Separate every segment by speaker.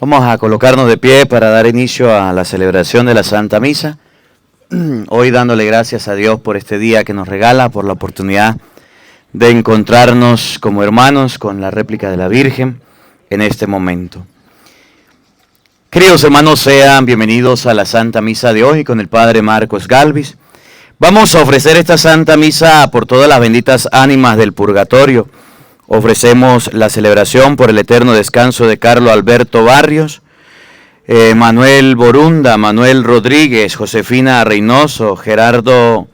Speaker 1: Vamos a colocarnos de pie para dar inicio a la celebración de la Santa Misa. Hoy dándole gracias a Dios por este día que nos regala, por la oportunidad de encontrarnos como hermanos con la réplica de la Virgen en este momento. Queridos hermanos, sean bienvenidos a la Santa Misa de hoy con el Padre Marcos Galvis. Vamos a ofrecer esta Santa Misa por todas las benditas ánimas del purgatorio. Ofrecemos la celebración por el eterno descanso de Carlos Alberto Barrios, Manuel Borunda, Manuel Rodríguez, Josefina Reynoso, Gerardo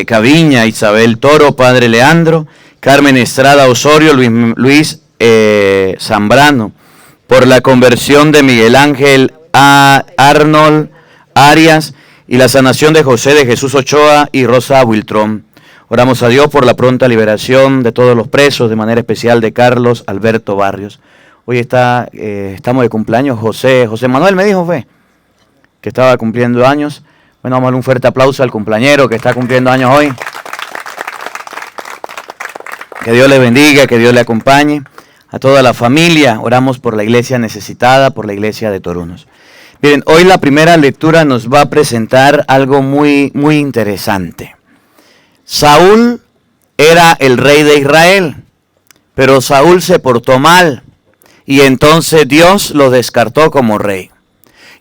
Speaker 1: Caviña, Isabel Toro, Padre Leandro, Carmen Estrada Osorio, Luis Zambrano, por la conversión de Miguel Ángel Arnold Arias y la sanación de José de Jesús Ochoa y Rosa Wiltrón. Oramos a Dios por la pronta liberación de todos los presos, de manera especial de Carlos Alberto Barrios. Hoy estamos de cumpleaños José Manuel, me dijo que estaba cumpliendo años. Bueno, vamos a darle un fuerte aplauso al cumpleañero que está cumpliendo años hoy. Que Dios le bendiga, que Dios le acompañe. A toda la familia, oramos por la iglesia necesitada, por la iglesia de Torunos. Miren, hoy la primera lectura nos va a presentar algo muy interesante. Saúl era el rey de Israel, pero Saúl se portó mal y entonces Dios lo descartó como rey.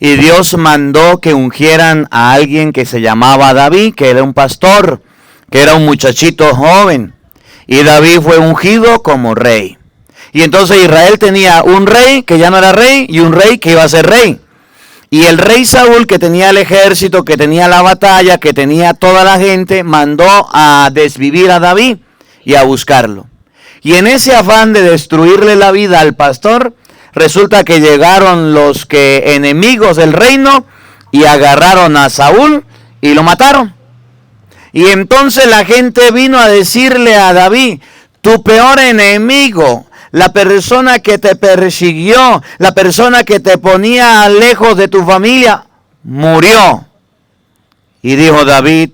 Speaker 1: Y Dios mandó que ungieran a alguien que se llamaba David, que era un pastor, que era un muchachito joven. Y David fue ungido como rey. Y entonces Israel tenía un rey que ya no era rey y un rey que iba a ser rey. Y el rey Saúl, que tenía el ejército, que tenía la batalla, que tenía toda la gente, mandó a desvivir a David y a buscarlo. Y en ese afán de destruirle la vida al pastor, resulta que llegaron los enemigos del reino y agarraron a Saúl y lo mataron. Y entonces la gente vino a decirle a David: tu peor enemigo, la persona que te persiguió, la persona que te ponía lejos de tu familia, murió. Y dijo David: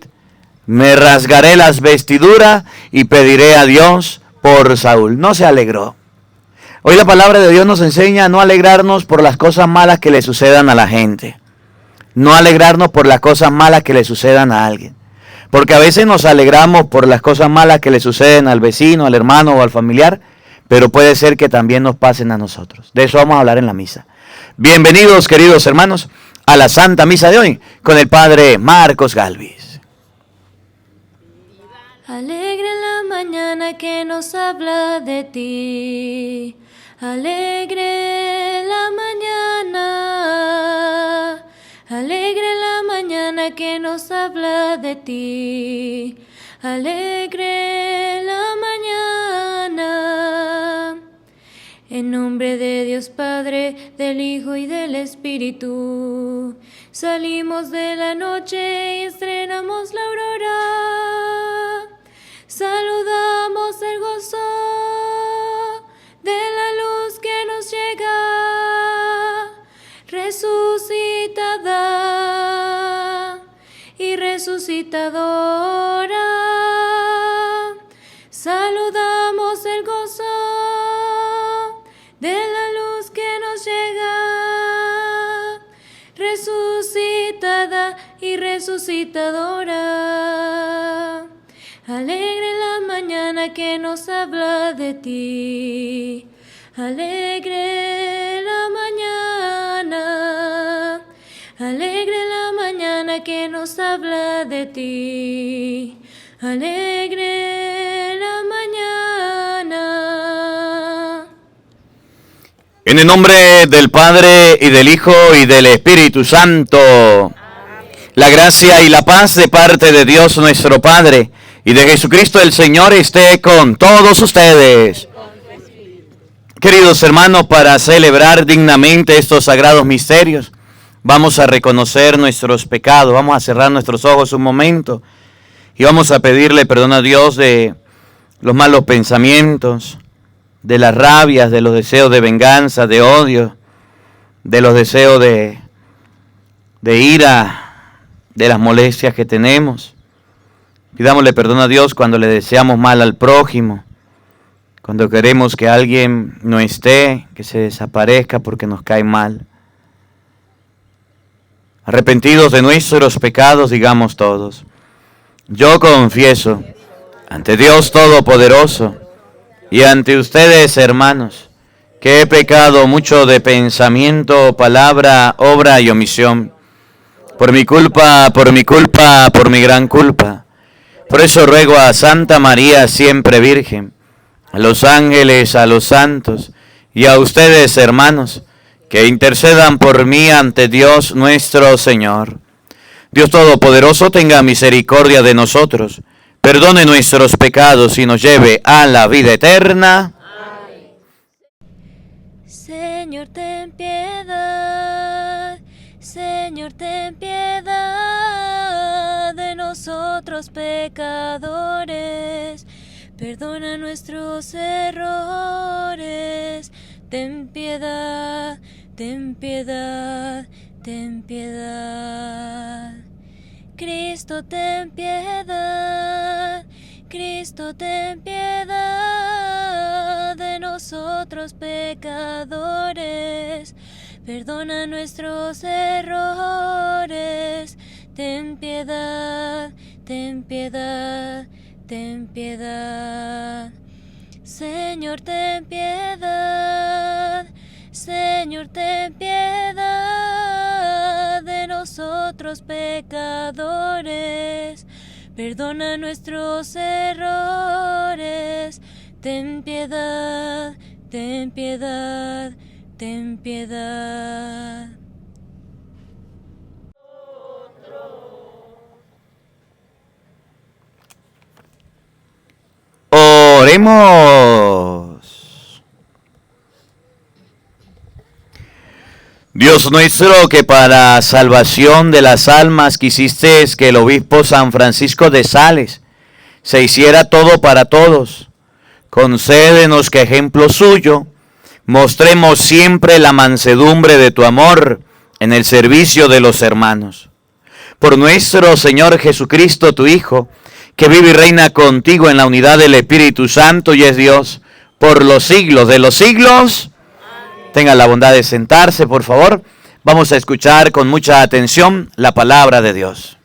Speaker 1: me rasgaré las vestiduras y pediré a Dios por Saúl. No se alegró. Hoy la palabra de Dios nos enseña a no alegrarnos por las cosas malas que le sucedan a la gente. No alegrarnos por las cosas malas que le sucedan a alguien. Porque a veces nos alegramos por las cosas malas que le suceden al vecino, al hermano o al familiar, pero puede ser que también nos pasen a nosotros. De eso vamos a hablar en la misa. Bienvenidos, queridos hermanos, a la Santa Misa de hoy con el Padre Marcos Galvis.
Speaker 2: Alegre la mañana que nos habla de ti. Alegre la mañana. Alegre la mañana que nos habla de ti. Alegre la mañana. En nombre de Dios Padre, del Hijo y del Espíritu, salimos de la noche y estrenamos la aurora. Saludamos el gozo de la luz que nos llega, resucitada y resucitadora. Saludamos el gozo de la luz que nos llega, resucitada y resucitadora. Alegre la mañana que nos habla de ti. Alegre la mañana. Alegre la mañana que nos habla de ti. Alegre la mañana.
Speaker 1: En el nombre del Padre y del Hijo y del Espíritu Santo. La gracia y la paz de parte de Dios nuestro Padre y de Jesucristo el Señor esté con todos ustedes. Queridos hermanos, para celebrar dignamente estos sagrados misterios, vamos a reconocer nuestros pecados, vamos a cerrar nuestros ojos un momento y vamos a pedirle perdón a Dios de los malos pensamientos, de las rabias, de los deseos de venganza, de odio, de los deseos de ira, de las molestias que tenemos. Pidámosle perdón a Dios cuando le deseamos mal al prójimo, cuando queremos que alguien no esté, que se desaparezca porque nos cae mal. Arrepentidos de nuestros pecados, digamos todos: yo confieso ante Dios Todopoderoso y ante ustedes, hermanos, que he pecado mucho de pensamiento, palabra, obra y omisión, por mi culpa, por mi gran culpa. Por eso ruego a Santa María, siempre Virgen, a los ángeles, a los santos y a ustedes, hermanos, que intercedan por mí ante Dios nuestro Señor. Dios Todopoderoso tenga misericordia de nosotros, perdone nuestros pecados y nos lleve a la vida eterna.
Speaker 2: Amén. Señor, ten piedad. Señor, ten piedad de nosotros pecadores. Perdona nuestros errores. Ten piedad, ten piedad, ten piedad. Cristo, ten piedad. Cristo, ten piedad de nosotros pecadores. Perdona nuestros errores. Ten piedad, ten piedad, ten piedad. Señor, ten piedad. Señor, ten piedad de nosotros pecadores. Perdona nuestros errores. Ten piedad, ten piedad, ten piedad.
Speaker 1: Oremos. Dios nuestro, que para salvación de las almas quisiste que el obispo San Francisco de Sales se hiciera todo para todos, concédenos que ejemplo suyo mostremos siempre la mansedumbre de tu amor en el servicio de los hermanos. Por nuestro Señor Jesucristo, tu Hijo, que vive y reina contigo en la unidad del Espíritu Santo y es Dios por los siglos de los siglos. Tengan la bondad de sentarse, por favor. Vamos a escuchar con mucha atención la palabra de Dios.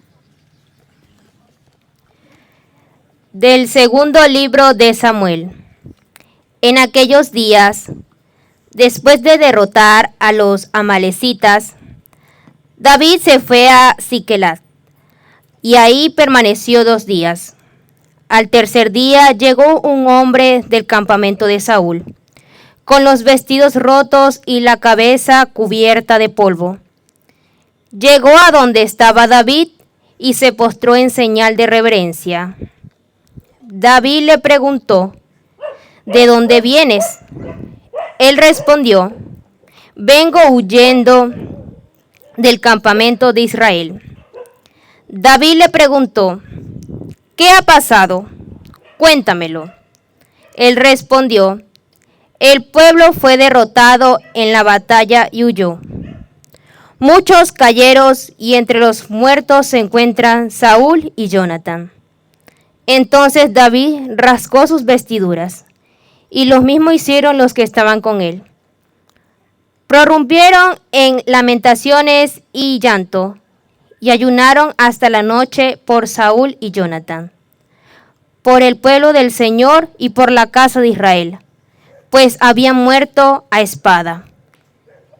Speaker 3: Del segundo libro de Samuel. En aquellos días, después de derrotar a los amalecitas, David se fue a Siquelat y ahí permaneció 2 días. Al tercer día llegó un hombre del campamento de Saúl, con los vestidos rotos y la cabeza cubierta de polvo. Llegó a donde estaba David y se postró en señal de reverencia. David le preguntó: ¿de dónde vienes? Él respondió: vengo huyendo del campamento de Israel. David le preguntó: ¿qué ha pasado? Cuéntamelo. Él respondió: el pueblo fue derrotado en la batalla y huyó. Muchos cayeron y entre los muertos se encuentran Saúl y Jonatán. Entonces David rasgó sus vestiduras, y lo mismo hicieron los que estaban con él. Prorrumpieron en lamentaciones y llanto, y ayunaron hasta la noche por Saúl y Jonatán, por el pueblo del Señor y por la casa de Israel, pues habían muerto a espada.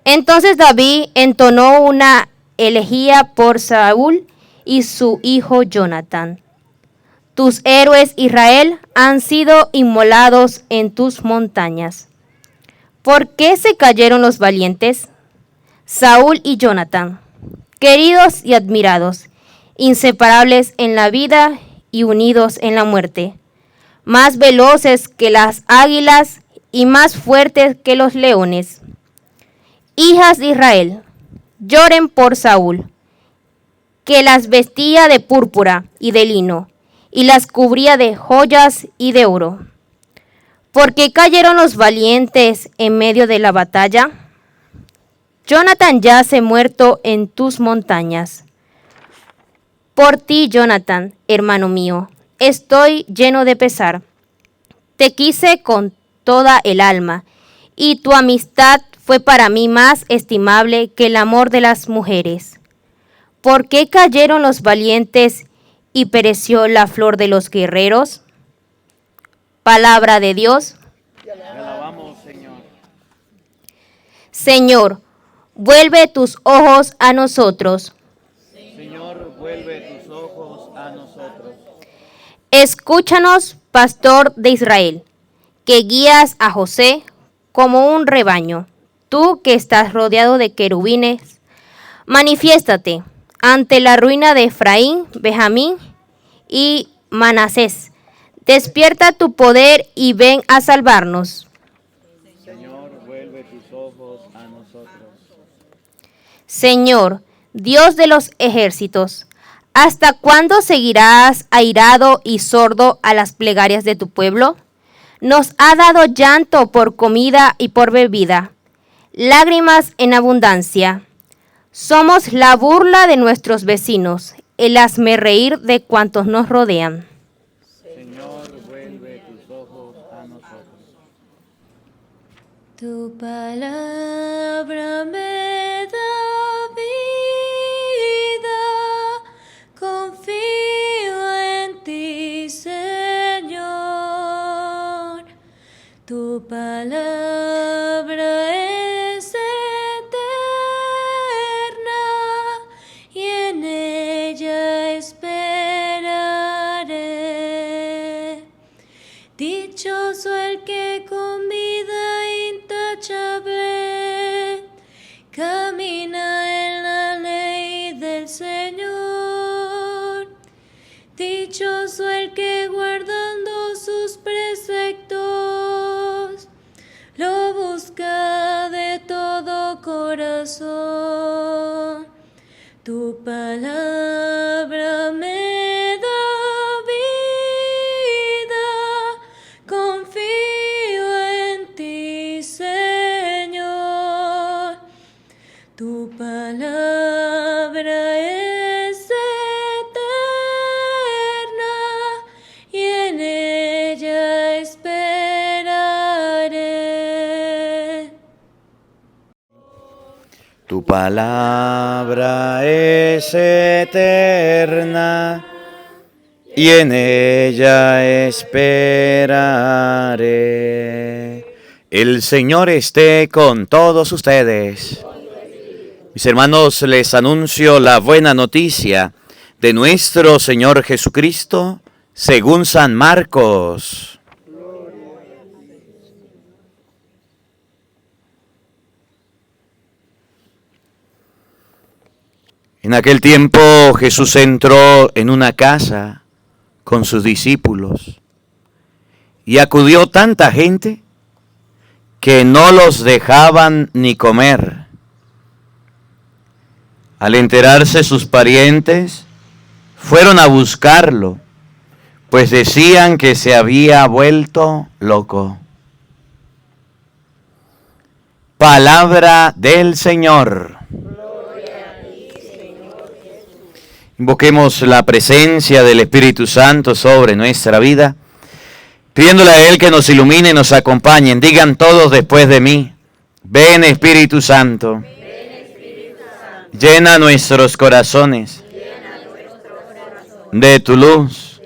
Speaker 3: Entonces David entonó una elegía por Saúl y su hijo Jonatán. Tus héroes, Israel, han sido inmolados en tus montañas. ¿Por qué se cayeron los valientes? Saúl y Jonatán, queridos y admirados, inseparables en la vida y unidos en la muerte, más veloces que las águilas y más fuertes que los leones. Hijas de Israel, lloren por Saúl, que las vestía de púrpura y de lino, y las cubría de joyas y de oro. ¿Por qué cayeron los valientes en medio de la batalla? Jonatán yace muerto en tus montañas. Por ti, Jonatán, hermano mío, estoy lleno de pesar. Te quise con toda el alma, y tu amistad fue para mí más estimable que el amor de las mujeres. ¿Por qué cayeron los valientes y pereció la flor de los guerreros? Palabra de Dios.
Speaker 1: Te alabamos, Señor.
Speaker 3: Señor, vuelve tus ojos a nosotros.
Speaker 1: Señor, vuelve tus ojos a nosotros.
Speaker 3: Escúchanos, pastor de Israel, que guías a José como un rebaño. Tú que estás rodeado de querubines, manifiéstate ante la ruina de Efraín, Benjamín y Manasés. Despierta tu poder y ven a salvarnos.
Speaker 1: Señor, vuelve tus ojos a nosotros.
Speaker 3: Señor, Dios de los ejércitos, ¿hasta cuándo seguirás airado y sordo a las plegarias de tu pueblo? Nos ha dado llanto por comida y por bebida, lágrimas en abundancia. Somos la burla de nuestros vecinos, el hazmerreír de cuantos nos rodean.
Speaker 1: Señor, vuelve tus ojos a nosotros.
Speaker 2: Tu palabra me da vida, confío en ti, Señor. Tu palabra es eterna y en ella esperaré. Dichoso el que con vida intachable camina en la ley del Señor. Dichoso el que guardando sus preceptos lo busca de todo corazón. Tu palabra me da vida, confío en ti, Señor. Tu palabra es eterna y en ella esperaré.
Speaker 1: Tu palabra es eterna y en ella esperaré. El Señor esté con todos ustedes. Mis hermanos, les anuncio la buena noticia de nuestro Señor Jesucristo según San Marcos. En aquel tiempo Jesús entró en una casa con sus discípulos y acudió tanta gente que no los dejaban ni comer. Al enterarse sus parientes, fueron a buscarlo, pues decían que se había vuelto loco. Palabra del Señor. Invoquemos la presencia del Espíritu Santo sobre nuestra vida, pidiéndole a Él que nos ilumine y nos acompañe. Digan todos después de mí: ven Espíritu Santo, llena nuestros corazones de tu luz,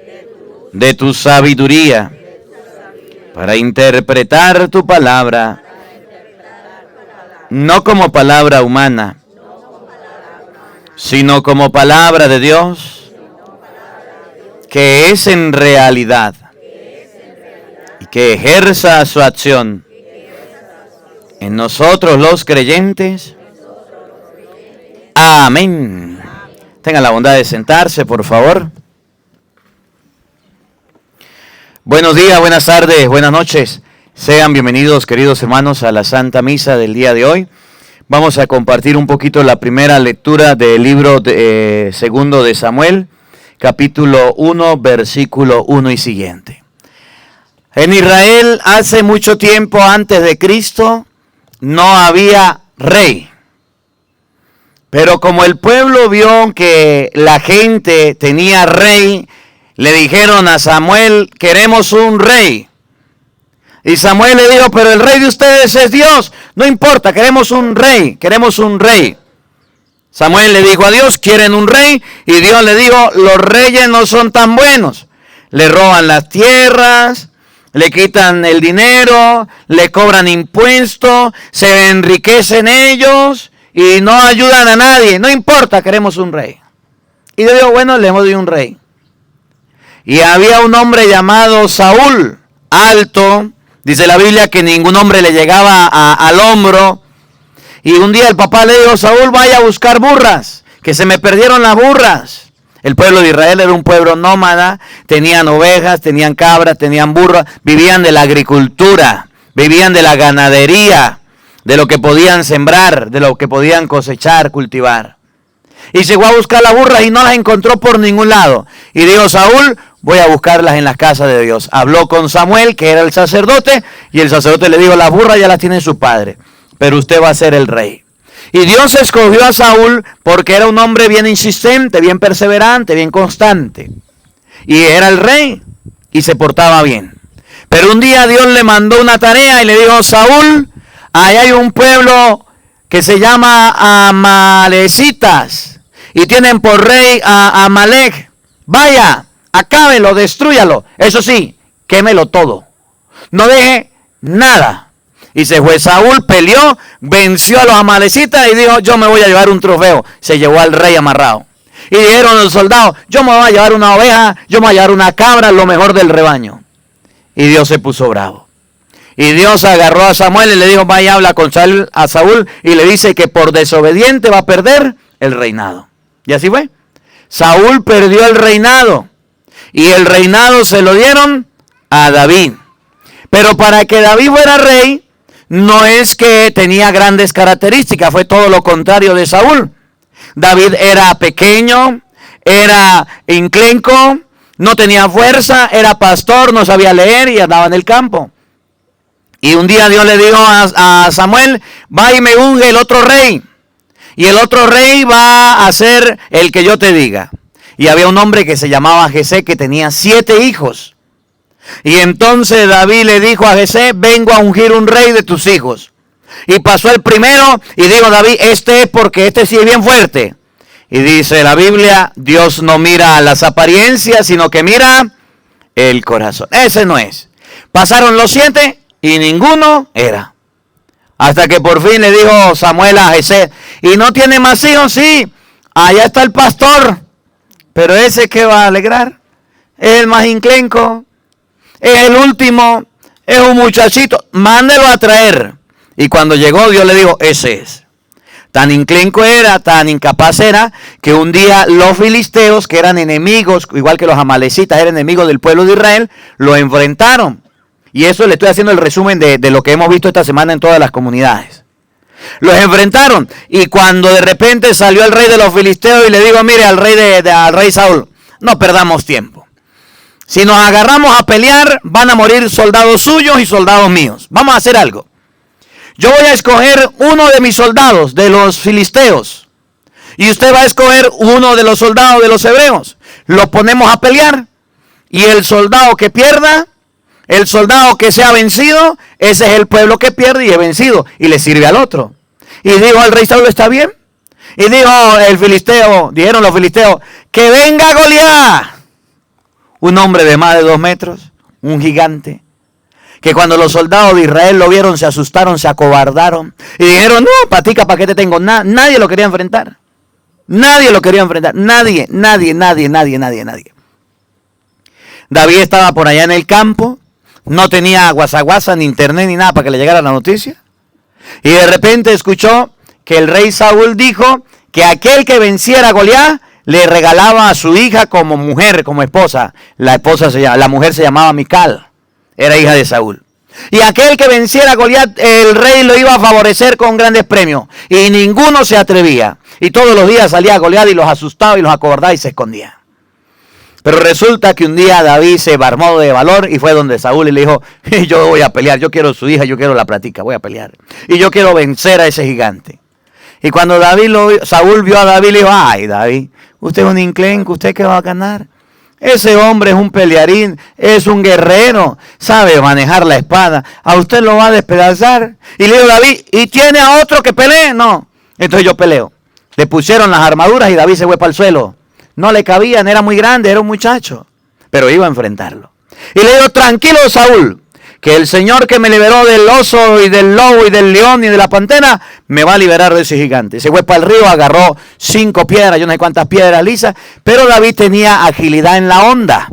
Speaker 1: de tu sabiduría, para interpretar tu palabra, no como palabra humana, sino como palabra de Dios, que es en realidad y que ejerza su acción en nosotros los creyentes. Amén. Tengan la bondad de sentarse, por favor. Buenos días, buenas tardes, buenas noches. Sean bienvenidos, queridos hermanos, a la Santa Misa del día de hoy. Vamos a compartir un poquito la primera lectura del libro segundo de Samuel, capítulo 1, versículo 1 y siguiente. En Israel, hace mucho tiempo antes de Cristo, no había rey. Pero como el pueblo vio que la gente tenía rey, le dijeron a Samuel: queremos un rey. Y Samuel le dijo, pero el rey de ustedes es Dios. No importa, queremos un rey, queremos un rey. Samuel le dijo a Dios, quieren un rey. Y Dios le dijo, los reyes no son tan buenos. Le roban las tierras, le quitan el dinero, le cobran impuestos, se enriquecen ellos y no ayudan a nadie. No importa, queremos un rey. Y Dios dijo, bueno, le doy un rey. Y había un hombre llamado Saúl, alto. Dice la Biblia que ningún hombre le llegaba al hombro. Y un día el papá le dijo, Saúl, vaya a buscar burras, que se me perdieron las burras. El pueblo de Israel era un pueblo nómada, tenían ovejas, tenían cabras, tenían burras, vivían de la agricultura, vivían de la ganadería, de lo que podían sembrar, de lo que podían cosechar, cultivar. Y llegó a buscar las burras y no las encontró por ningún lado. Y dijo, Saúl, voy a buscarlas en las casas de Dios. Habló con Samuel, que era el sacerdote, y el sacerdote le dijo, las burras ya las tiene su padre, pero usted va a ser el rey. Y Dios escogió a Saúl porque era un hombre bien insistente, bien perseverante, bien constante. Y era el rey y se portaba bien. Pero un día Dios le mandó una tarea y le dijo, Saúl, ahí hay un pueblo que se llama Amalecitas y tienen por rey a Amalek. Vaya, acábelo, destrúyalo. Eso sí, quémelo todo. No deje nada. Y se fue Saúl, peleó, venció a los amalecitas y dijo, yo me voy a llevar un trofeo. Se llevó al rey amarrado. Y dijeron los soldados, yo me voy a llevar una oveja, yo me voy a llevar una cabra, lo mejor del rebaño. Y Dios se puso bravo. Y Dios agarró a Samuel y le dijo, vaya, habla con a Saúl y le dice que por desobediente va a perder el reinado. Y así fue. Saúl perdió el reinado. Y el reinado se lo dieron a David. Pero para que David fuera rey, no es que tenía grandes características, fue todo lo contrario de Saúl. David era pequeño, era enclenco, no tenía fuerza, era pastor, no sabía leer y andaba en el campo. Y un día Dios le dijo a Samuel, va y me unge el otro rey. Y el otro rey va a ser el que yo te diga. Y había un hombre que se llamaba Jesé que tenía 7 hijos. Y entonces David le dijo a Jesé, vengo a ungir un rey de tus hijos. Y pasó el primero y dijo David, este es porque este sí es bien fuerte. Y dice la Biblia, Dios no mira las apariencias, sino que mira el corazón. Ese no es. Pasaron los 7 y ninguno era. Hasta que por fin le dijo Samuel a Jesé, ¿y no tiene más hijos? Sí, allá está el pastor. Pero ese que va a alegrar es el más inclenco. Es el último, es un muchachito, mándelo a traer. Y cuando llegó, Dios le dijo, ese es. Tan inclenco era, tan incapaz era, que un día los filisteos, que eran enemigos, igual que los amalecitas, eran enemigos del pueblo de Israel, lo enfrentaron. Y eso le estoy haciendo el resumen de lo que hemos visto esta semana en todas las comunidades. Los enfrentaron, y cuando de repente salió el rey de los filisteos y le dijo, mire, al rey Saúl, no perdamos tiempo. Si nos agarramos a pelear, van a morir soldados suyos y soldados míos. Vamos a hacer algo. Yo voy a escoger uno de mis soldados, de los filisteos. Y usted va a escoger uno de los soldados de los hebreos. Los ponemos a pelear. Y el soldado que pierda, el soldado que sea vencido, ese es el pueblo que pierde y es vencido. Y le sirve al otro. Y dijo el rey Saúl, ¿está bien? Y dijo el filisteo, dijeron los filisteos, que venga Goliat. Un hombre de más de 2 metros, un gigante, que cuando los soldados de Israel lo vieron, se asustaron, se acobardaron, y dijeron, no, patica, ¿para qué te tengo? Nadie lo quería enfrentar. Nadie lo quería enfrentar. Nadie. David estaba por allá en el campo, no tenía guasaguasa, ni internet, ni nada para que le llegara la noticia. Y de repente escuchó que el rey Saúl dijo que aquel que venciera a Goliat le regalaba a su hija como mujer, como esposa. La mujer se llamaba Mical, era hija de Saúl. Y aquel que venciera a Goliat, el rey lo iba a favorecer con grandes premios. Y ninguno se atrevía. Y todos los días salía Goliat y los asustaba y los acobardaba y se escondía. Pero resulta que un día David se armó de valor y fue donde Saúl y le dijo, yo voy a pelear, yo quiero su hija, yo quiero la plática, voy a pelear. Y yo quiero vencer a ese gigante. Y cuando Saúl vio a David, le dijo, ay David, usted es un inclenco, ¿usted qué va a ganar? Ese hombre es un pelearín, es un guerrero, sabe manejar la espada. A usted lo va a despedazar. Y le digo, David, ¿y tiene a otro que pelee? No. Entonces yo peleo. Le pusieron las armaduras y David se fue para el suelo. No le cabían, era muy grande, era un muchacho. Pero iba a enfrentarlo. Y le digo, tranquilo, Saúl, que el Señor que me liberó del oso y del lobo y del león y de la pantera, me va a liberar de ese gigante. Se fue para el río, agarró 5 piedras, yo no sé cuántas piedras lisas, pero David tenía agilidad en la honda.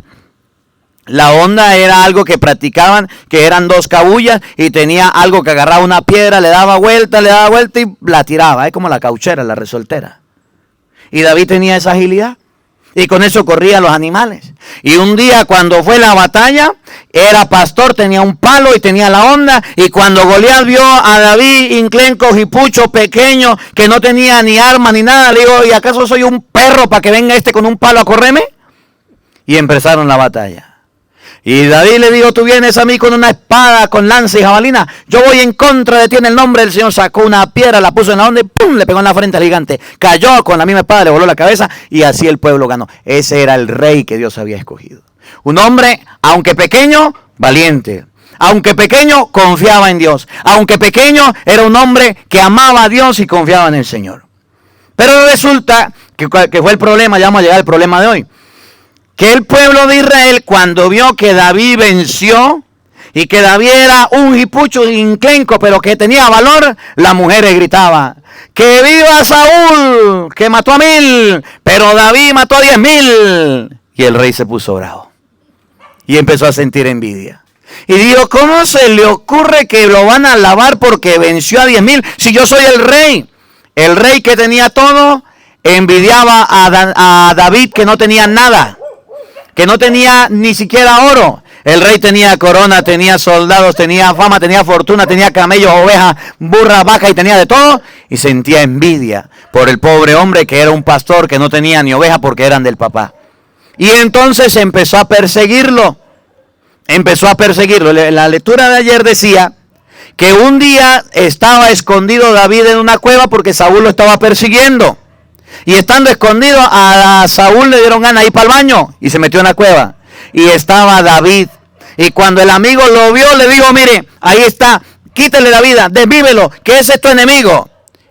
Speaker 1: La honda era algo que practicaban, que eran 2 cabullas, y tenía algo que agarraba una piedra, le daba vuelta y la tiraba. Es como la cauchera, la resoltera. Y David tenía esa agilidad. Y con eso corrían los animales. Y un día cuando fue la batalla, era pastor, tenía un palo y tenía la honda. Y cuando Goliat vio a David, inclenco, jipucho, pequeño, que no tenía ni arma ni nada, le digo, ¿y acaso soy un perro para que venga este con un palo a correrme? Y empezaron la batalla. Y David le dijo, tú vienes a mí con una espada, con lanza y jabalina, yo voy en contra de ti en el nombre del Señor. Sacó una piedra, la puso en la onda y ¡pum!, le pegó en la frente al gigante. Cayó con la misma espada, le voló la cabeza y así el pueblo ganó. Ese era el rey que Dios había escogido. Un hombre, aunque pequeño, valiente. Aunque pequeño, confiaba en Dios. Aunque pequeño, era un hombre que amaba a Dios y confiaba en el Señor. Pero resulta que fue el problema, ya vamos a llegar al problema de hoy. Que el pueblo de Israel, cuando vio que David venció y que David era un jipucho inclenco, pero que tenía valor, las mujeres gritaban, ¡que viva Saúl, que mató a 1000, pero David mató a 10,000! Y el rey se puso bravo y empezó a sentir envidia. Y dijo, ¿cómo se le ocurre que lo van a alabar porque venció a 10,000 si yo soy el rey? El rey que tenía todo envidiaba a David que no tenía nada. Que no tenía ni siquiera oro. El rey tenía corona, tenía soldados, tenía fama, tenía fortuna, tenía camellos, ovejas, burras, vacas y tenía de todo. Y sentía envidia por el pobre hombre que era un pastor que no tenía ni ovejas porque eran del papá. Y entonces empezó a perseguirlo. La lectura de ayer decía que un día estaba escondido David en una cueva porque Saúl lo estaba persiguiendo. Y estando escondido, a Saúl le dieron ganas de ir para el baño y se metió en la cueva. Y estaba David. Y cuando el amigo lo vio, le dijo, mire, ahí está, quítale la vida, desvívelo, que ese es tu enemigo.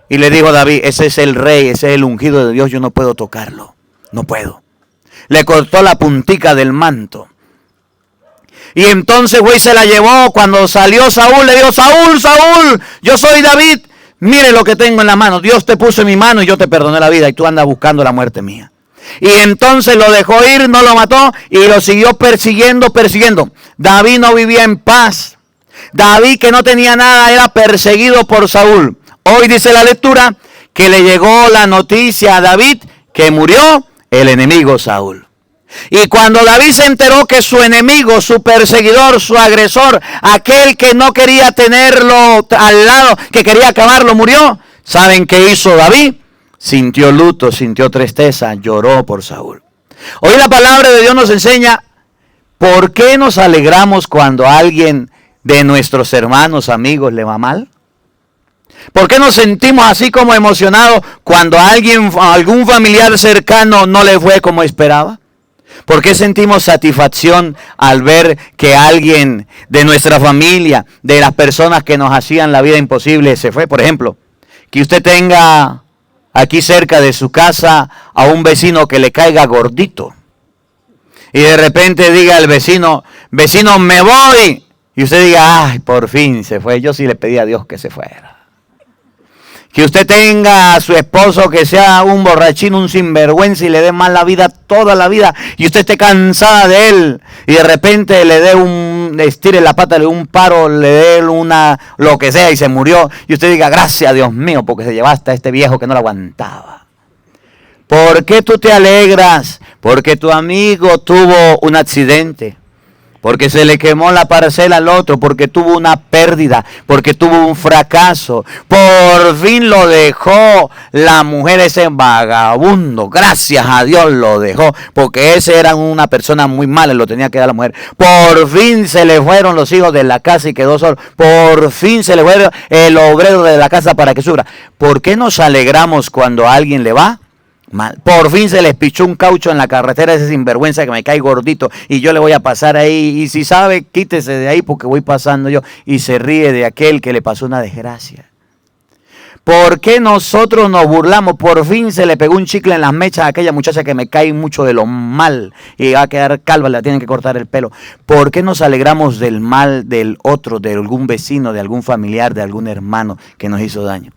Speaker 1: Y le dijo David, ese es el rey, ese es el ungido de Dios, yo no puedo tocarlo, no puedo. Le cortó la puntica del manto. Y entonces, güey, se la llevó. Cuando salió Saúl, le dijo, Saúl, Saúl, yo soy David. Mire lo que tengo en la mano. Dios te puso en mi mano y yo te perdoné la vida y tú andas buscando la muerte mía. Y entonces lo dejó ir, no lo mató y lo siguió persiguiendo. David no vivía en paz. David, que no tenía nada, era perseguido por Saúl. Hoy dice la lectura que le llegó la noticia a David que murió el enemigo Saúl. Y cuando David se enteró que su enemigo, su perseguidor, su agresor, aquel que no quería tenerlo al lado, que quería acabarlo, murió, ¿saben qué hizo David? Sintió luto, sintió tristeza, lloró por Saúl. Hoy la palabra de Dios nos enseña por qué nos alegramos cuando a alguien de nuestros hermanos, amigos, le va mal. ¿Por qué nos sentimos así como emocionados cuando a algún familiar cercano no le fue como esperaba? ¿Por qué sentimos satisfacción al ver que alguien de nuestra familia, de las personas que nos hacían la vida imposible, se fue? Por ejemplo, que usted tenga aquí cerca de su casa a un vecino que le caiga gordito. Y de repente diga el vecino, me voy. Y usted diga, ay, por fin se fue. Yo sí le pedí a Dios que se fuera. Que usted tenga a su esposo que sea un borrachín, un sinvergüenza y le dé mal la vida toda la vida y usted esté cansada de él y de repente le estire la pata, le dé un paro, le dé lo que sea y se murió y usted diga, gracias Dios mío porque se llevaste a este viejo que no lo aguantaba. ¿Por qué tú te alegras? Porque tu amigo tuvo un accidente. Porque se le quemó la parcela al otro, porque tuvo una pérdida, porque tuvo un fracaso. Por fin lo dejó la mujer, ese vagabundo. Gracias a Dios lo dejó, porque ese era una persona muy mala y lo tenía que dar la mujer. Por fin se le fueron los hijos de la casa y quedó solo. Por fin se le fue el obrero de la casa para que sufra. ¿Por qué nos alegramos cuando a alguien le va? Mal. Por fin se les pichó un caucho en la carretera, ese sinvergüenza que me cae gordito y yo le voy a pasar ahí. Y si sabe, quítese de ahí porque voy pasando yo. Y se ríe de aquel que le pasó una desgracia. ¿Por qué nosotros nos burlamos? Por fin se le pegó un chicle en las mechas a aquella muchacha que me cae mucho de lo mal y va a quedar calva, le tienen que cortar el pelo. ¿Por qué nos alegramos del mal del otro, de algún vecino, de algún familiar, de algún hermano que nos hizo daño?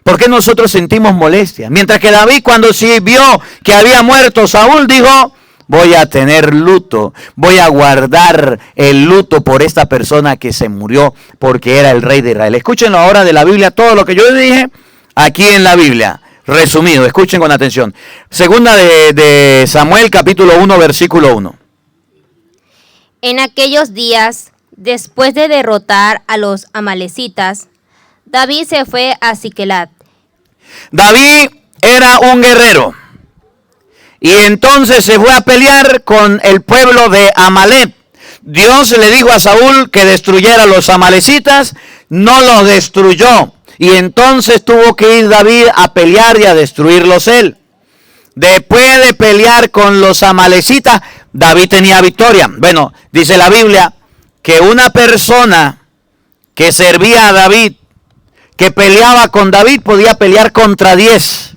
Speaker 1: ¿Por qué nosotros sentimos molestia? Mientras que David, cuando sí vio que había muerto Saúl, dijo: voy a tener luto, voy a guardar el luto por esta persona que se murió porque era el rey de Israel. Escúchenlo ahora de la Biblia, todo lo que yo dije aquí en la Biblia, resumido, escuchen con atención. Segunda de Samuel, capítulo 1, versículo 1.
Speaker 3: En aquellos días, después de derrotar a los amalecitas, David se fue a Siquelat.
Speaker 1: David era un guerrero. Y entonces se fue a pelear con el pueblo de Amalec. Dios le dijo a Saúl que destruyera a los amalecitas, no los destruyó. Y entonces tuvo que ir David a pelear y a destruirlos él. Después de pelear con los amalecitas, David tenía victoria. Bueno, dice la Biblia que una persona que servía a David, que peleaba con David, podía pelear contra 10.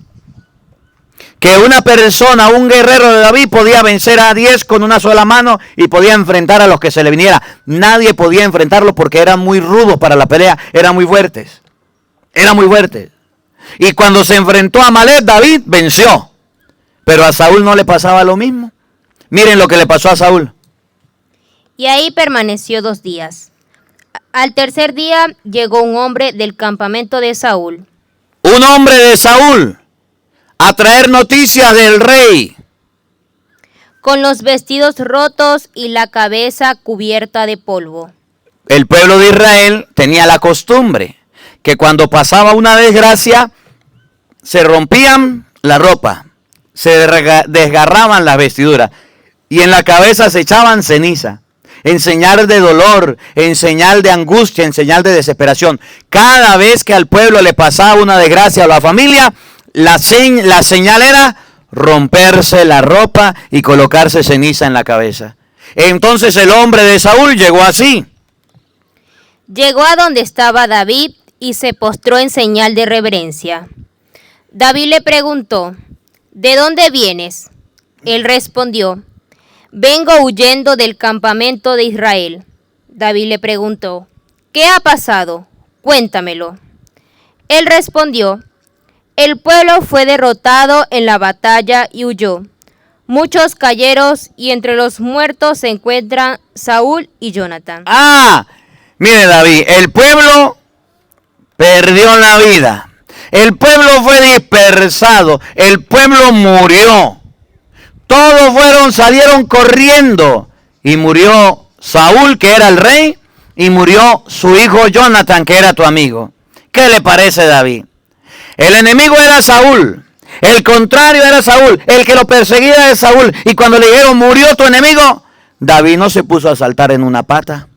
Speaker 1: Que una persona, un guerrero de David, podía vencer a 10 con una sola mano y podía enfrentar a los que se le viniera. Nadie podía enfrentarlo porque eran muy rudos para la pelea, eran muy fuertes. Eran muy fuertes. Y cuando se enfrentó a Amalec, David venció. Pero a Saúl no le pasaba lo mismo. Miren lo que le pasó a Saúl.
Speaker 3: Y ahí permaneció 2 días. Al tercer día llegó un hombre del campamento de Saúl.
Speaker 1: Un hombre de Saúl a traer noticias del rey.
Speaker 3: Con los vestidos rotos y la cabeza cubierta de polvo.
Speaker 1: El pueblo de Israel tenía la costumbre que cuando pasaba una desgracia, se rompían la ropa, se desgarraban las vestiduras y en la cabeza se echaban ceniza. En señal de dolor, en señal de angustia, en señal de desesperación. Cada vez que al pueblo le pasaba una desgracia a la familia, la señal era romperse la ropa y colocarse ceniza en la cabeza. Entonces el hombre de Saúl llegó así.
Speaker 3: Llegó a donde estaba David y se postró en señal de reverencia. David le preguntó: ¿de dónde vienes? Él respondió: vengo huyendo del campamento de Israel. David le preguntó: ¿qué ha pasado? Cuéntamelo. Él respondió: el pueblo fue derrotado en la batalla y huyó. Muchos cayeron y entre los muertos se encuentran Saúl y Jonathan.
Speaker 1: Mire David, el pueblo perdió la vida. El pueblo fue dispersado. El pueblo murió. Todos salieron corriendo. Y murió Saúl, que era el rey, y murió su hijo Jonathan, que era tu amigo. ¿Qué le parece, David? El enemigo era Saúl. El contrario era Saúl. El que lo perseguía era Saúl. Y cuando le dijeron: murió tu enemigo, David no se puso a saltar en una pata.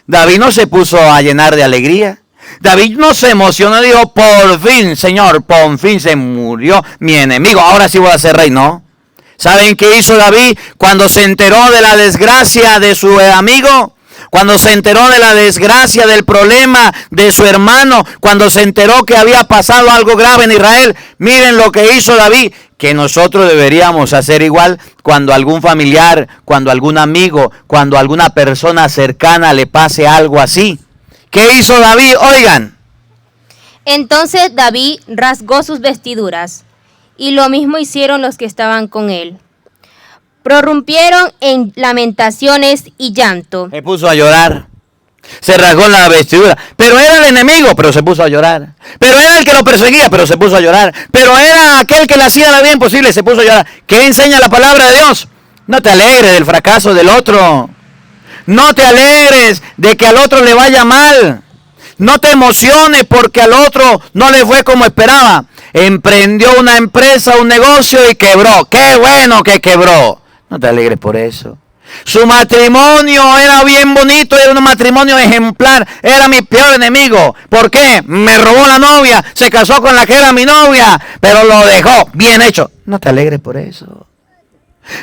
Speaker 1: David no se puso a llenar de alegría. David no se emocionó y dijo: por fin, Señor, por fin se murió mi enemigo. Ahora sí voy a ser rey. No. ¿Saben qué hizo David cuando se enteró de la desgracia de su amigo? Cuando se enteró de la desgracia, del problema de su hermano, cuando se enteró que había pasado algo grave en Israel, miren lo que hizo David, que nosotros deberíamos hacer igual cuando algún familiar, cuando algún amigo, cuando alguna persona cercana le pase algo así. ¿Qué hizo David? Oigan.
Speaker 3: Entonces David rasgó sus vestiduras, y lo mismo hicieron los que estaban con él. Prorrumpieron en lamentaciones y llanto.
Speaker 1: Se puso a llorar. Se rasgó la vestidura. Pero era el enemigo, pero se puso a llorar. Pero era el que lo perseguía, pero se puso a llorar. Pero era aquel que le hacía la vida imposible, se puso a llorar. ¿Qué enseña la palabra de Dios? No te alegres del fracaso del otro. No te alegres de que al otro le vaya mal. No te emociones porque al otro no le fue como esperaba. Emprendió una empresa, un negocio y quebró. ¡Qué bueno que quebró! No te alegres por eso. Su matrimonio era bien bonito, era un matrimonio ejemplar, era mi peor enemigo. ¿Por qué? Me robó la novia, se casó con la que era mi novia, pero lo dejó, bien hecho. No te alegres por eso.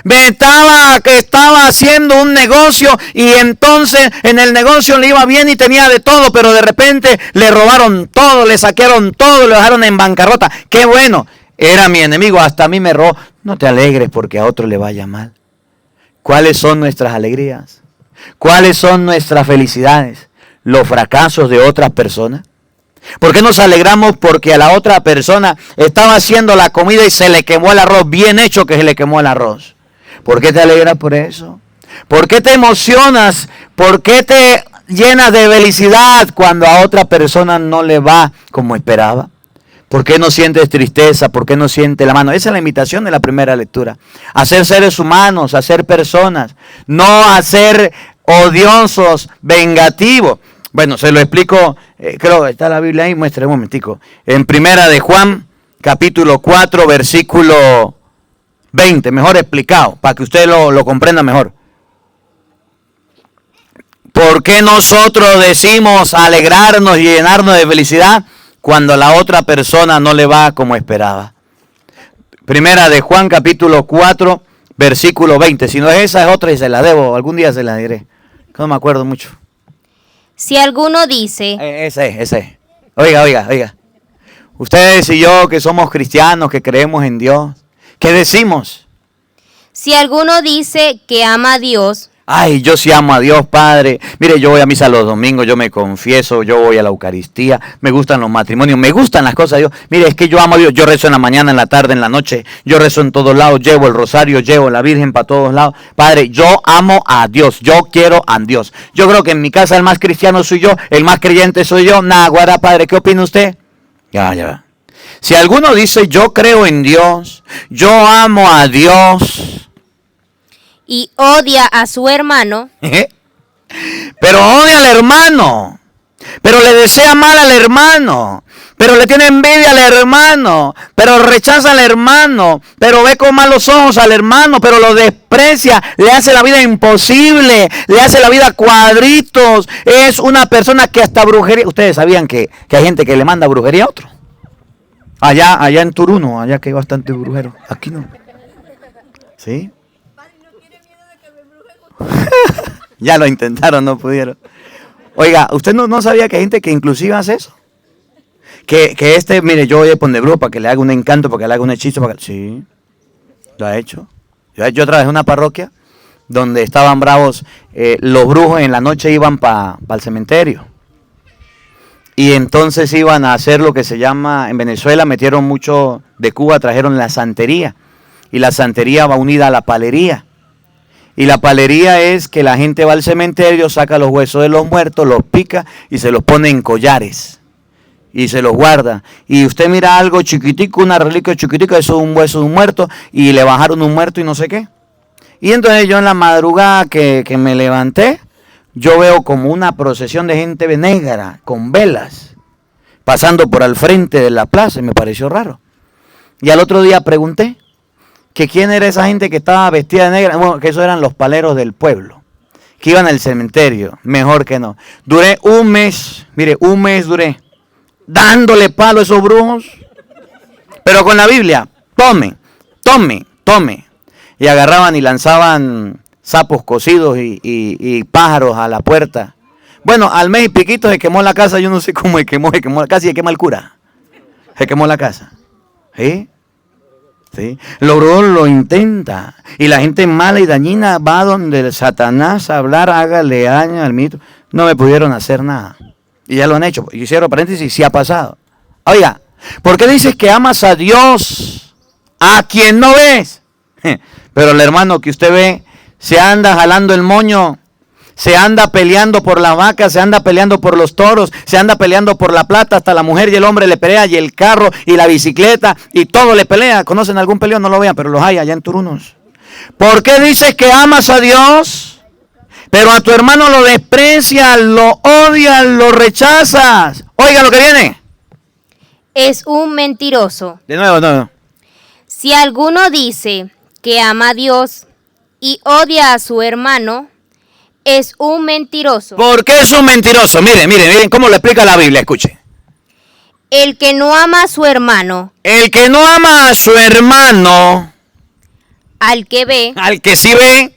Speaker 1: Estaba haciendo un negocio y entonces en el negocio le iba bien y tenía de todo, pero de repente le robaron todo, le saquearon todo, lo dejaron en bancarrota. Qué bueno, era mi enemigo, hasta a mí me robó. No te alegres porque a otro le vaya mal. ¿Cuáles son nuestras alegrías? ¿Cuáles son nuestras felicidades? ¿Los fracasos de otras personas? ¿Por qué nos alegramos porque a la otra persona estaba haciendo la comida y se le quemó el arroz? Bien hecho que se le quemó el arroz. ¿Por qué te alegras por eso? ¿Por qué te emocionas? ¿Por qué te llenas de felicidad cuando a otra persona no le va como esperaba? ¿Por qué no sientes tristeza? ¿Por qué no sientes la mano? Esa es la invitación de la primera lectura. A ser seres humanos, a ser personas, no a ser odiosos, vengativos. Bueno, se lo explico, creo que está la Biblia ahí, muestre un momentico. En primera de Juan, capítulo 4, versículo 20, mejor explicado, para que usted lo comprenda mejor. ¿Por qué nosotros decimos alegrarnos y llenarnos de felicidad cuando a la otra persona no le va como esperaba? Primera de Juan, capítulo 4, versículo 20. Si no es esa, es otra y se la debo, algún día se la diré. No me acuerdo mucho.
Speaker 3: Si alguno dice...
Speaker 1: Ese. Oiga. Ustedes y yo que somos cristianos, que creemos en Dios, ¿qué decimos?
Speaker 3: Si alguno dice que ama a Dios...
Speaker 1: Ay, yo sí amo a Dios, Padre. Mire, yo voy a misa los domingos, yo me confieso, yo voy a la Eucaristía, me gustan los matrimonios, me gustan las cosas de Dios. Mire, es que yo amo a Dios, yo rezo en la mañana, en la tarde, en la noche, yo rezo en todos lados, llevo el rosario, llevo la Virgen para todos lados. Padre, yo amo a Dios, yo quiero a Dios. Yo creo que en mi casa el más cristiano soy yo, el más creyente soy yo. Naguará, Padre, ¿qué opina usted? Ya. Si alguno dice, yo creo en Dios, yo amo a Dios...
Speaker 3: y odia a su hermano,
Speaker 1: pero odia al hermano, pero le desea mal al hermano, pero le tiene envidia al hermano, pero rechaza al hermano, pero ve con malos ojos al hermano, pero lo desprecia, le hace la vida imposible, le hace la vida cuadritos, es una persona que hasta brujería. Ustedes sabían que hay gente que le manda brujería a otro. Allá en Turuno, allá que hay bastante brujero, aquí no. ¿Sí? Ya lo intentaron, no pudieron. Oiga, ¿usted no sabía que hay gente que inclusive hace eso? Que mire, yo voy a poner brujo para que le haga un encanto, para que le haga un hechizo, Sí, lo ha hecho. Yo trabajé en una parroquia donde estaban bravos, los brujos en la noche iban para el cementerio. Y entonces iban a hacer lo que se llama, en Venezuela metieron mucho de Cuba, trajeron la santería. Y la santería va unida a la palería. Y la palería es que la gente va al cementerio, saca los huesos de los muertos, los pica y se los pone en collares. Y se los guarda. Y usted mira algo chiquitico, una reliquia chiquitica, eso es un hueso de un muerto, y le bajaron un muerto y no sé qué. Y entonces yo en la madrugada que me levanté, yo veo como una procesión de gente negra, con velas, pasando por al frente de la plaza, y me pareció raro. Y al otro día pregunté, que quién era esa gente que estaba vestida de negra. Bueno, que esos eran los paleros del pueblo, que iban al cementerio, mejor que no. Duré un mes duré, dándole palo a esos brujos, pero con la Biblia, tome, y agarraban y lanzaban sapos cocidos y pájaros a la puerta. Bueno, al mes y piquito se quemó la casa, yo no sé cómo se quemó, casi se quema el cura, se quemó la casa, ¿sí? ¿Sí? Lo brujo lo intenta. Y la gente mala y dañina va donde el Satanás a hablar, hágale daño al mito. No me pudieron hacer nada. Y ya lo han hecho. Y cierro paréntesis, sí ha pasado. Oiga, ¿por qué dices que amas a Dios a quien no ves? Pero el hermano que usted ve se anda jalando el moño, se anda peleando por las vacas, se anda peleando por los toros, se anda peleando por la plata, hasta la mujer y el hombre le pelea, y el carro y la bicicleta y todo le pelea. ¿Conocen algún peleón? No lo vean, pero los hay allá en Turunos. ¿Por qué dices que amas a Dios, pero a tu hermano lo desprecias, lo odias, lo rechazas? Oiga lo que viene.
Speaker 3: Es un mentiroso.
Speaker 1: De nuevo, no.
Speaker 3: Si alguno dice que ama a Dios y odia a su hermano, es un mentiroso.
Speaker 1: ¿Por qué es un mentiroso? Miren cómo lo explica la Biblia, escuche.
Speaker 3: El que no ama a su hermano,
Speaker 1: El que no ama a su hermano,
Speaker 3: al que ve,
Speaker 1: al que sí ve,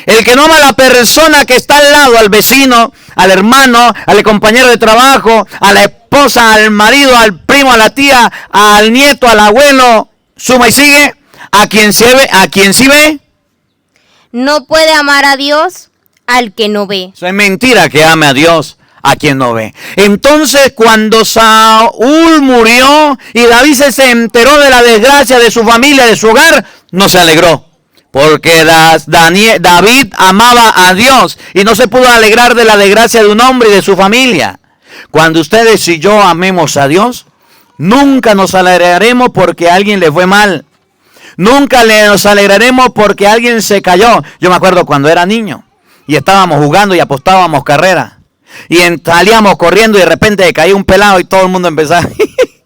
Speaker 1: el que no ama a la persona que está al lado, al vecino, al hermano, al compañero de trabajo, a la esposa, al marido, al primo, a la tía, al nieto, al abuelo, suma y sigue, a quien sí ve,
Speaker 3: no puede amar a Dios al que no ve.
Speaker 1: eso es mentira que ame a Dios a quien no ve. Entonces, cuando Saúl murió y David se enteró de la desgracia de su familia, de su hogar, no se alegró. Porque David amaba a Dios y no se pudo alegrar de la desgracia de un hombre y de su familia. Cuando ustedes y yo amemos a Dios, nunca nos alegraremos porque a alguien le fue mal. Nunca nos alegraremos porque alguien se cayó. Yo me acuerdo cuando era niño y estábamos jugando y apostábamos carreras. Y salíamos corriendo y de repente caía un pelado y todo el mundo empezaba,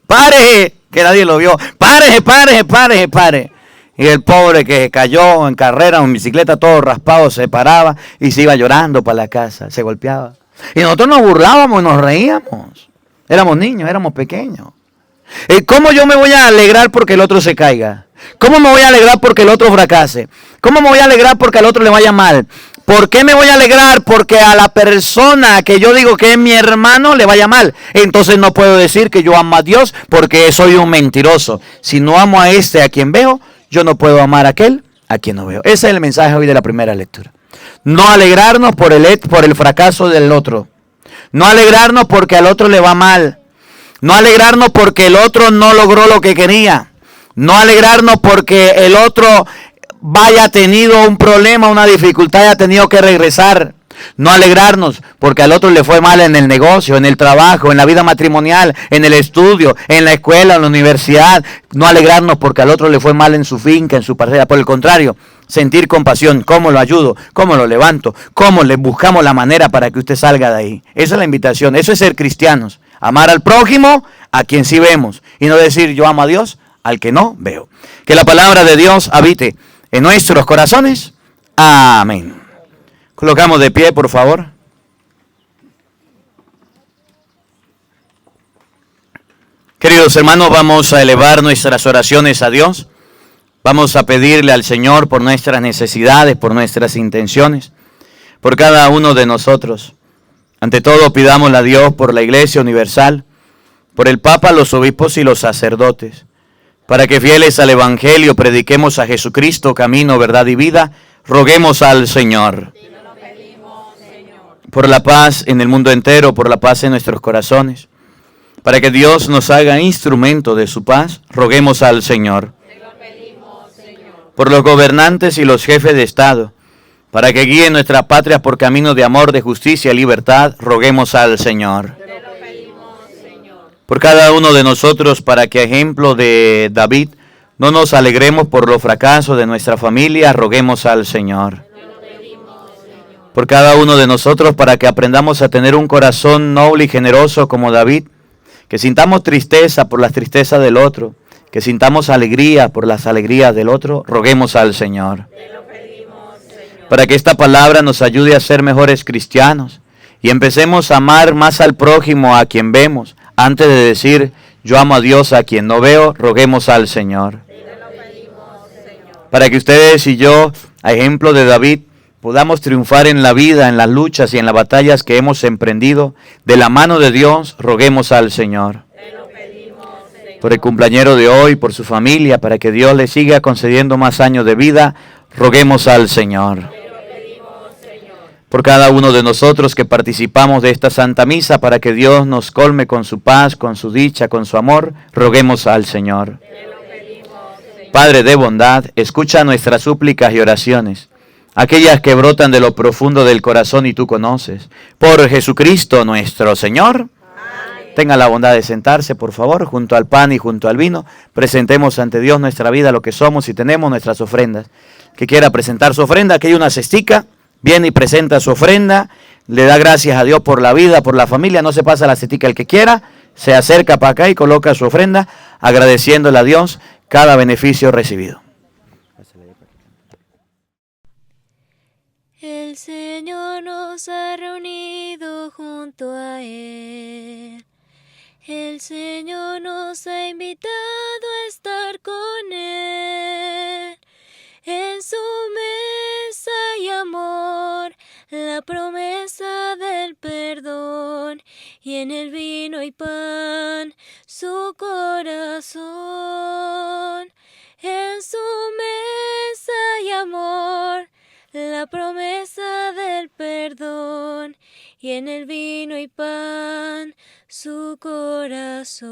Speaker 1: ¡pare! Que nadie lo vio, ¡pare! Y el pobre que cayó en carrera o en bicicleta todo raspado se paraba y se iba llorando para la casa, se golpeaba. Y nosotros nos burlábamos y nos reíamos. Éramos niños, éramos pequeños. ¿Cómo yo me voy a alegrar porque el otro se caiga? ¿Cómo me voy a alegrar porque el otro fracase? ¿Cómo me voy a alegrar porque al otro le vaya mal? ¿Por qué me voy a alegrar? Porque a la persona que yo digo que es mi hermano le vaya mal. Entonces no puedo decir que yo amo a Dios porque soy un mentiroso. Si no amo a este a quien veo, yo no puedo amar a aquel a quien no veo. Ese es el mensaje hoy de la primera lectura. No alegrarnos por el fracaso del otro. No alegrarnos porque al otro le va mal. No alegrarnos porque el otro no logró lo que quería. No alegrarnos porque el otro haya tenido un problema, una dificultad, haya tenido que regresar. No alegrarnos porque al otro le fue mal en el negocio, en el trabajo, en la vida matrimonial, en el estudio, en la escuela, en la universidad. No alegrarnos porque al otro le fue mal en su finca, en su parcela. Por el contrario, sentir compasión. ¿Cómo lo ayudo? ¿Cómo lo levanto? ¿Cómo le buscamos la manera para que usted salga de ahí? Esa es la invitación. Eso es ser cristianos. Amar al prójimo, a quien sí vemos. Y no decir yo amo a Dios, al que no veo. Que la palabra de Dios habite en nuestros corazones. Amén. Colocamos de pie, por favor. Queridos hermanos, vamos a elevar nuestras oraciones a Dios. Vamos a pedirle al Señor por nuestras necesidades, por nuestras intenciones, por cada uno de nosotros. Ante todo, pidámosle a Dios por la Iglesia Universal, por el Papa, los obispos y los sacerdotes, para que fieles al Evangelio prediquemos a Jesucristo, camino, verdad y vida. Roguemos al Señor. Por la paz en el mundo entero, por la paz en nuestros corazones, para que Dios nos haga instrumento de su paz. Roguemos al Señor. Por los gobernantes y los jefes de Estado, para que guíen nuestras patrias por camino de amor, de justicia y libertad. Roguemos al Señor. Por cada uno de nosotros, para que a ejemplo de David no nos alegremos por los fracasos de nuestra familia. Roguemos al Señor. Por cada uno de nosotros, para que aprendamos a tener un corazón noble y generoso como David, que sintamos tristeza por las tristezas del otro, que sintamos alegría por las alegrías del otro. Roguemos al Señor. Para que esta palabra nos ayude a ser mejores cristianos y empecemos a amar más al prójimo a quien vemos, antes de decir yo amo a Dios a quien no veo. Roguemos al Señor. Para que ustedes y yo, a ejemplo de David, podamos triunfar en la vida, en las luchas y en las batallas que hemos emprendido, de la mano de Dios. Roguemos al Señor. Por el cumpleañero de hoy, por su familia, para que Dios le siga concediendo más años de vida. Roguemos al Señor. Por cada uno de nosotros que participamos de esta Santa Misa, para que Dios nos colme con su paz, con su dicha, con su amor. Roguemos al Señor. Padre de bondad, escucha nuestras súplicas y oraciones, aquellas que brotan de lo profundo del corazón y tú conoces. Por Jesucristo nuestro Señor. Amén. Tenga la bondad de sentarse, por favor, junto al pan y junto al vino. Presentemos ante Dios nuestra vida, lo que somos y tenemos, nuestras ofrendas. Que quiera presentar su ofrenda, aquí hay una cestica, viene y presenta su ofrenda, le da gracias a Dios por la vida, por la familia. No se pasa la cestica el que quiera, se acerca para acá y coloca su ofrenda, agradeciéndole a Dios cada beneficio recibido.
Speaker 2: Señor nos ha reunido junto a Él. El Señor nos ha invitado a estar con Él. En su mesa hay amor, la promesa del perdón, y en el vino y pan, su corazón. En su mesa hay amor, la promesa del perdón, y en el vino y pan, su corazón.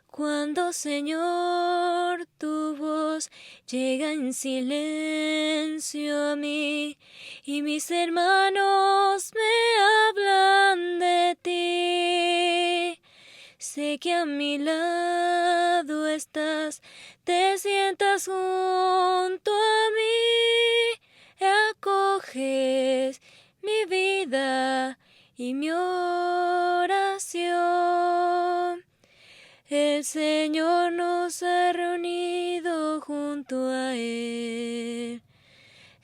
Speaker 2: Cuando, Señor, tu voz llega en silencio a mí, y mis hermanos me hablan de ti, sé que a mi lado estás, te sientas junto a mí, acoges mi vida y mi oración. El Señor nos ha reunido junto a Él.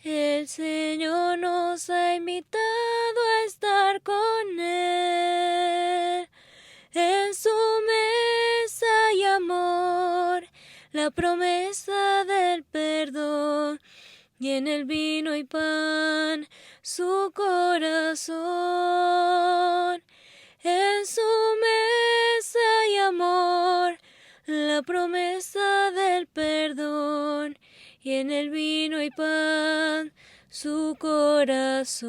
Speaker 2: El Señor nos ha invitado a estar con Él. En su mesa hay amor, la promesa del perdón, y en el vino y pan, su corazón. En su mesa hay amor, la promesa del perdón, y en el vino y pan, su corazón.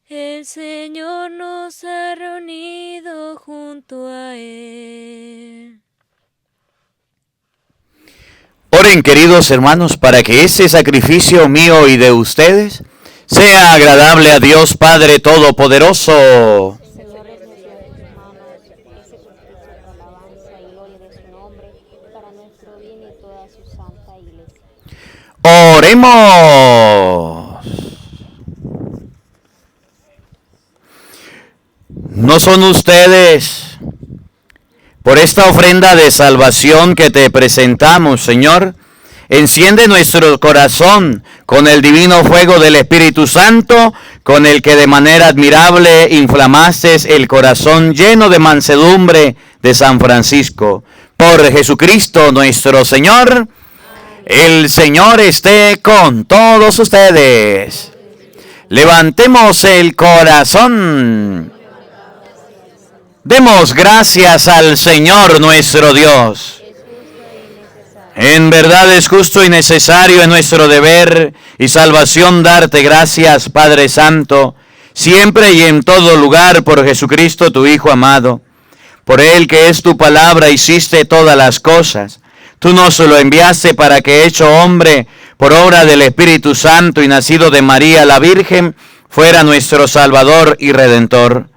Speaker 2: El Señor nos ha reunido junto a Él.
Speaker 1: Oren, queridos hermanos, para que este sacrificio mío y de ustedes sea agradable a Dios Padre Todopoderoso.
Speaker 3: Señor, es nuestro de tus manos, ese sacrificio de alabanza y gloria de su nombre, para nuestro bien y toda su santa iglesia.
Speaker 1: Oremos. ¿No son ustedes, por esta ofrenda de salvación que te presentamos, Señor? Enciende nuestro corazón con el divino fuego del Espíritu Santo, con el que de manera admirable inflamaste el corazón lleno de mansedumbre de San Francisco. Por Jesucristo nuestro Señor. El Señor esté con todos ustedes. Levantemos el corazón. Demos gracias al Señor nuestro Dios. En verdad es justo y necesario, en nuestro deber y salvación darte gracias, Padre Santo, siempre y en todo lugar, por Jesucristo tu Hijo amado. Por Él, que es tu palabra, hiciste todas las cosas. Tú nos lo enviaste para que, hecho hombre, por obra del Espíritu Santo y nacido de María la Virgen, fuera nuestro Salvador y Redentor.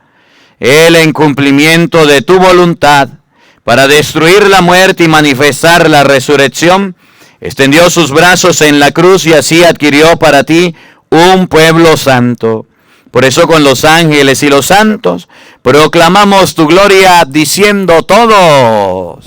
Speaker 1: Él, en cumplimiento de tu voluntad, para destruir la muerte y manifestar la resurrección, extendió sus brazos en la cruz y así adquirió para ti un pueblo santo. Por eso con los ángeles y los santos proclamamos tu gloria diciendo todos: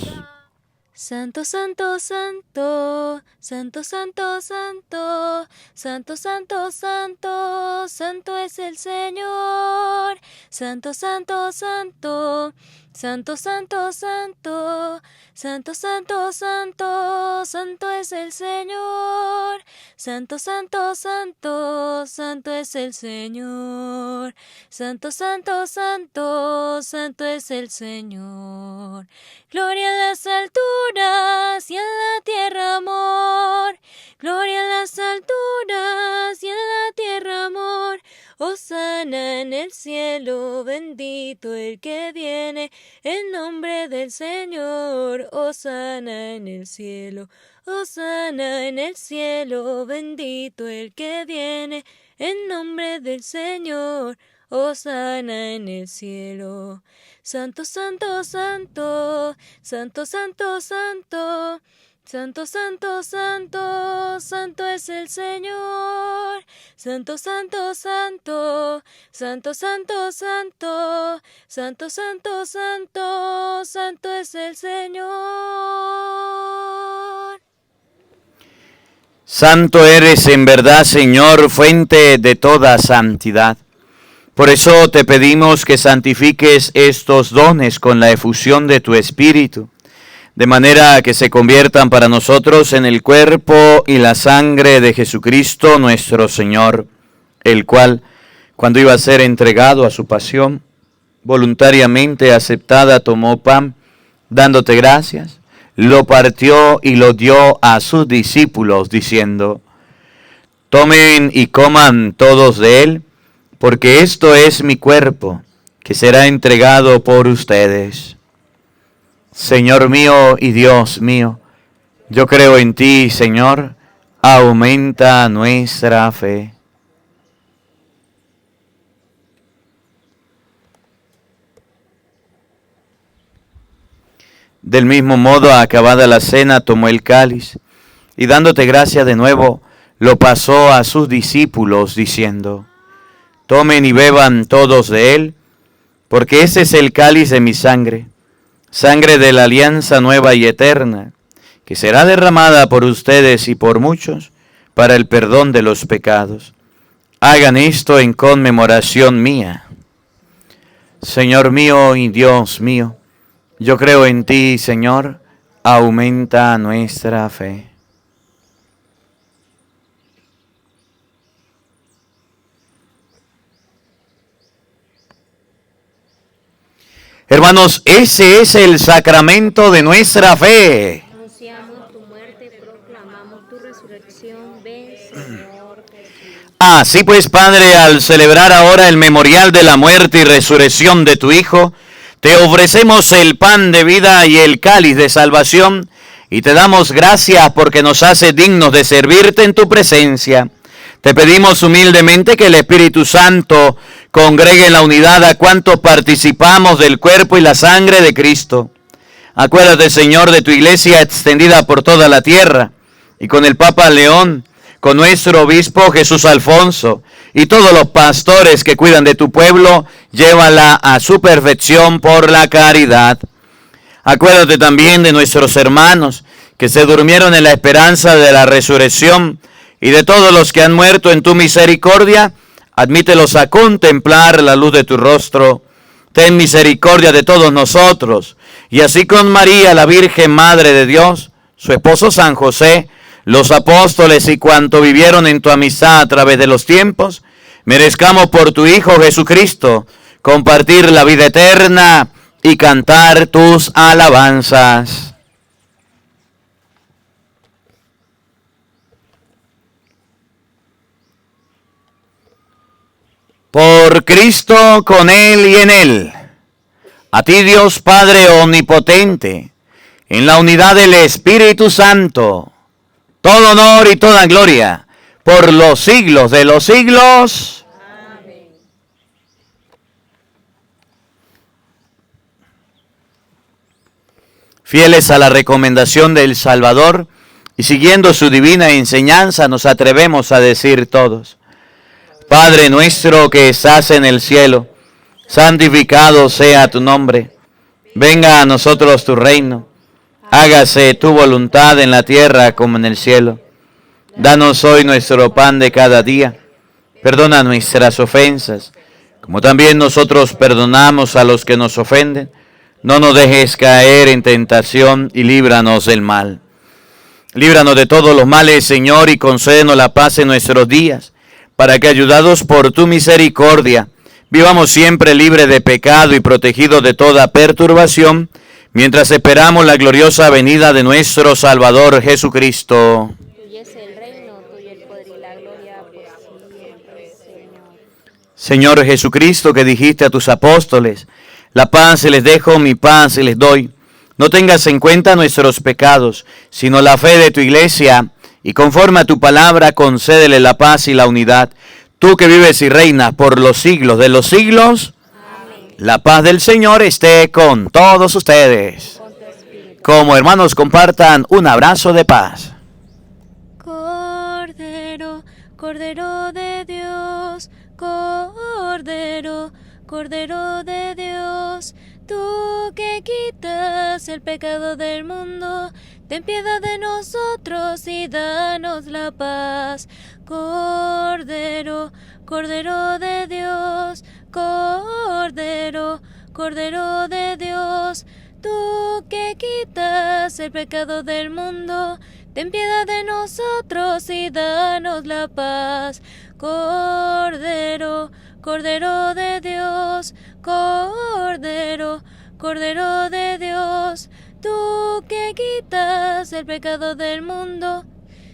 Speaker 2: Santo, santo, santo, santo, santo, santo, santo, santo, santo, santo es el Señor. Santo, santo, santo, santo, santo, santo, santo, santo, santo, santo es el Señor. Santo, santo, santo, santo es el Señor. Santo, santo, santo, santo es el Señor. Gloria en las alturas y en la tierra amor. Gloria en las alturas y en la tierra amor. Hosana en el cielo, bendito el que viene en nombre del Señor. Hosana en el cielo, hosana en el cielo, bendito el que viene en nombre del Señor. Hosana en el cielo. Santo, santo, santo, santo, santo, santo, santo, santo, santo, santo es el Señor. Santo, santo, santo, santo, santo, santo, santo, santo, santo, santo es el Señor.
Speaker 1: Santo eres en verdad, Señor, fuente de toda santidad. Por eso te pedimos que santifiques estos dones con la efusión de tu Espíritu, de manera que se conviertan para nosotros en el cuerpo y la sangre de Jesucristo nuestro Señor, el cual, cuando iba a ser entregado a su pasión, voluntariamente aceptada, tomó pan, dándote gracias, lo partió y lo dio a sus discípulos, diciendo: tomen y coman todos de él, porque esto es mi cuerpo, que será entregado por ustedes. Señor mío y Dios mío, yo creo en ti, Señor, aumenta nuestra fe. Del mismo modo, acabada la cena, tomó el cáliz, y dándote gracias de nuevo, lo pasó a sus discípulos, diciendo: tomen y beban todos de él, porque ese es el cáliz de mi sangre, sangre de la alianza nueva y eterna, que será derramada por ustedes y por muchos, para el perdón de los pecados. Hagan esto en conmemoración mía. Señor mío y Dios mío, yo creo en ti, Señor, aumenta nuestra fe. Hermanos, ese es el sacramento de nuestra fe.
Speaker 3: Anunciamos tu muerte, proclamamos tu resurrección. Ven, Señor Jesús.
Speaker 1: Así pues, Padre, al celebrar ahora el memorial de la muerte y resurrección de tu Hijo, te ofrecemos el pan de vida y el cáliz de salvación, y te damos gracias porque nos hace dignos de servirte en tu presencia. Te pedimos humildemente que el Espíritu Santo congregue en la unidad a cuantos participamos del cuerpo y la sangre de Cristo. Acuérdate, Señor, de tu iglesia extendida por toda la tierra, y con el Papa León, con nuestro obispo Jesús Alfonso, y todos los pastores que cuidan de tu pueblo, llévala a su perfección por la caridad. Acuérdate también de nuestros hermanos que se durmieron en la esperanza de la resurrección, y de todos los que han muerto en tu misericordia, admítelos a contemplar la luz de tu rostro. Ten misericordia de todos nosotros, y así con María, la Virgen Madre de Dios, su esposo San José, los apóstoles y cuanto vivieron en tu amistad a través de los tiempos, merezcamos por tu Hijo Jesucristo compartir la vida eterna y cantar tus alabanzas. Por Cristo, con Él y en Él, a ti Dios Padre Omnipotente, en la unidad del Espíritu Santo, todo honor y toda gloria, por los siglos de los siglos.
Speaker 3: Amén.
Speaker 1: Fieles a la recomendación del Salvador y siguiendo su divina enseñanza, nos atrevemos a decir todos: Padre nuestro que estás en el cielo, santificado sea tu nombre. Venga a nosotros tu reino. Hágase tu voluntad en la tierra como en el cielo. Danos hoy nuestro pan de cada día. Perdona nuestras ofensas, como también nosotros perdonamos a los que nos ofenden. No nos dejes caer en tentación y líbranos del mal. Líbranos de todos los males, Señor, y concédenos la paz en nuestros días, para que, ayudados por tu misericordia, vivamos siempre libres de pecado y protegidos de toda perturbación, mientras esperamos la gloriosa venida de nuestro Salvador Jesucristo.
Speaker 3: Tuyo es el reino, tuyo el poder y la gloria por siempre, Señor.
Speaker 1: Señor Jesucristo, que dijiste a tus apóstoles: la paz se les dejo, mi paz se les doy. No tengas en cuenta nuestros pecados, sino la fe de tu iglesia, y conforme a tu palabra, concédele la paz y la unidad. Tú que vives y reinas por los siglos de los siglos, amén. La paz del Señor esté con todos ustedes.
Speaker 3: Con tu espíritu.
Speaker 1: Como hermanos, compartan un abrazo de paz.
Speaker 2: Cordero, Cordero de Dios, Cordero, Cordero de Dios, tú que quitas el pecado del mundo, ten piedad de nosotros y danos la paz. Cordero, Cordero de Dios, Cordero, Cordero de Dios, tú que quitas el pecado del mundo, ten piedad de nosotros y danos la paz. Cordero, Cordero de Dios, Cordero, Cordero de Dios, tú que quitas el pecado del mundo,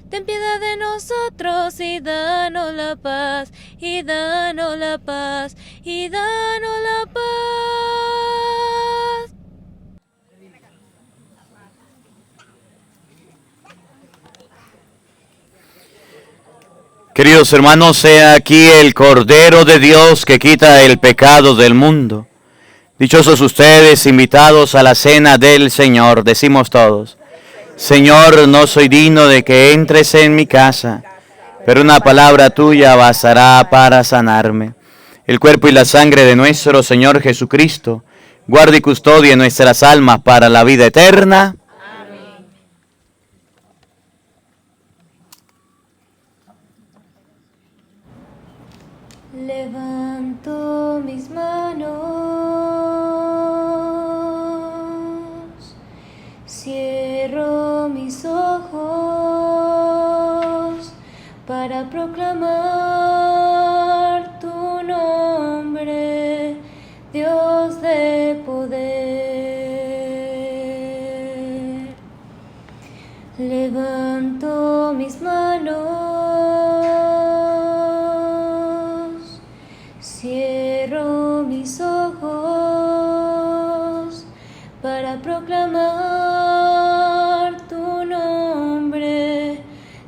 Speaker 2: ten piedad de nosotros y danos la paz, y danos la paz, y danos la paz.
Speaker 1: Queridos hermanos, sea aquí el Cordero de Dios que quita el pecado del mundo. Dichosos ustedes, invitados a la cena del Señor. Decimos todos: Señor, no soy digno de que entres en mi casa, pero una palabra tuya bastará para sanarme. El cuerpo y la sangre de nuestro Señor Jesucristo guarde y custodie nuestras almas para la vida eterna.
Speaker 2: Levanto mis manos, cierro mis ojos para proclamar tu nombre, Dios de poder. Levanto mis manos, cierro mis ojos para proclamar tu nombre,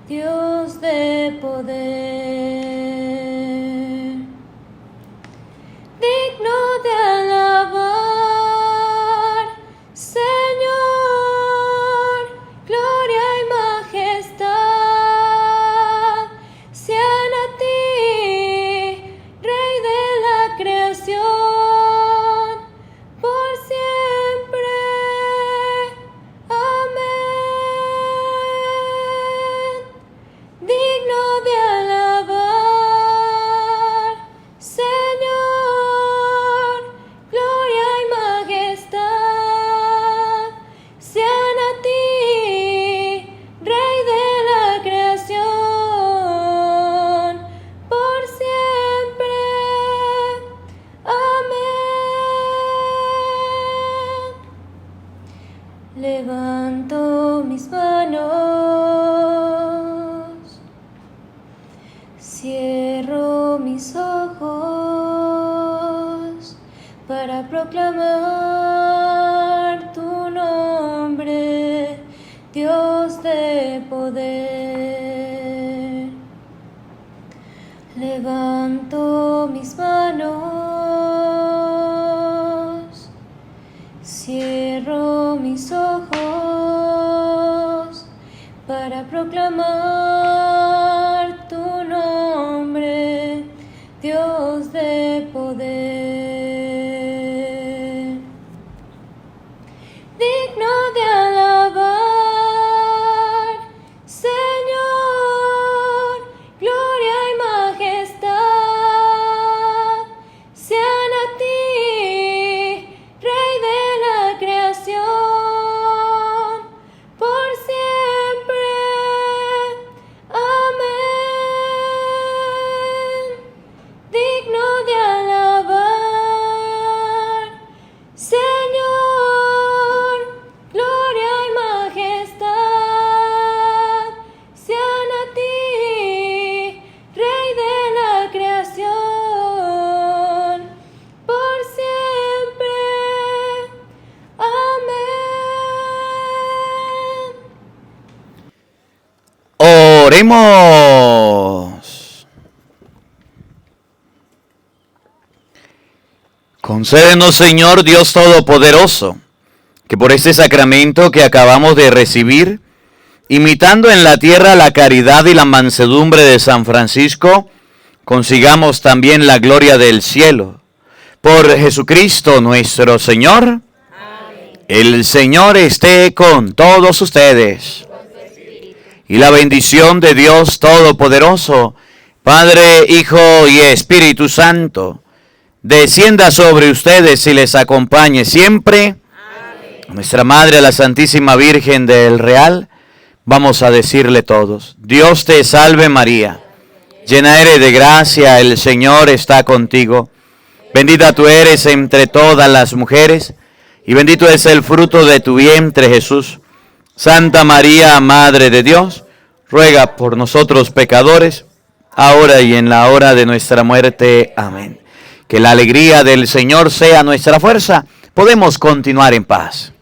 Speaker 2: Dios de poder. Digno de alabar, Señor, gloria y majestad sean a ti, Rey de la creación, por siempre. Amén. Digno de alabar, Señor, gloria y majestad sean a ti, Rey de la creación, por siempre. Amén. Levanto mis manos, cierro mis ojos para proclamar tu nombre, Dios de poder. Levanto mis manos, cierro mis ojos para proclamar tu nombre, Dios de poder. Digno de alabar, Señor, gloria y majestad sean a ti, Rey de la creación, por siempre. Amén. Digno de alabar, Señor, gloria y majestad sean a ti, Rey de la creación, por siempre. Amén.
Speaker 1: Oremos. Concédenos, Señor Dios Todopoderoso, que por este sacramento que acabamos de recibir, imitando en la tierra la caridad y la mansedumbre de San Francisco, consigamos también la gloria del cielo. Por Jesucristo nuestro Señor. Amén. El Señor esté con todos ustedes. Y la bendición de Dios Todopoderoso, Padre, Hijo y Espíritu Santo, descienda sobre ustedes y les acompañe siempre. Amén. Nuestra Madre, la Santísima Virgen del Real, vamos a decirle todos: Dios te salve María, llena eres de gracia, el Señor está contigo. Bendita tú eres entre todas las mujeres, y bendito es el fruto de tu vientre, Jesús. Santa María, Madre de Dios, ruega por nosotros pecadores, ahora y en la hora de nuestra muerte. Amén. Que la alegría del Señor sea nuestra fuerza. Podemos continuar en paz.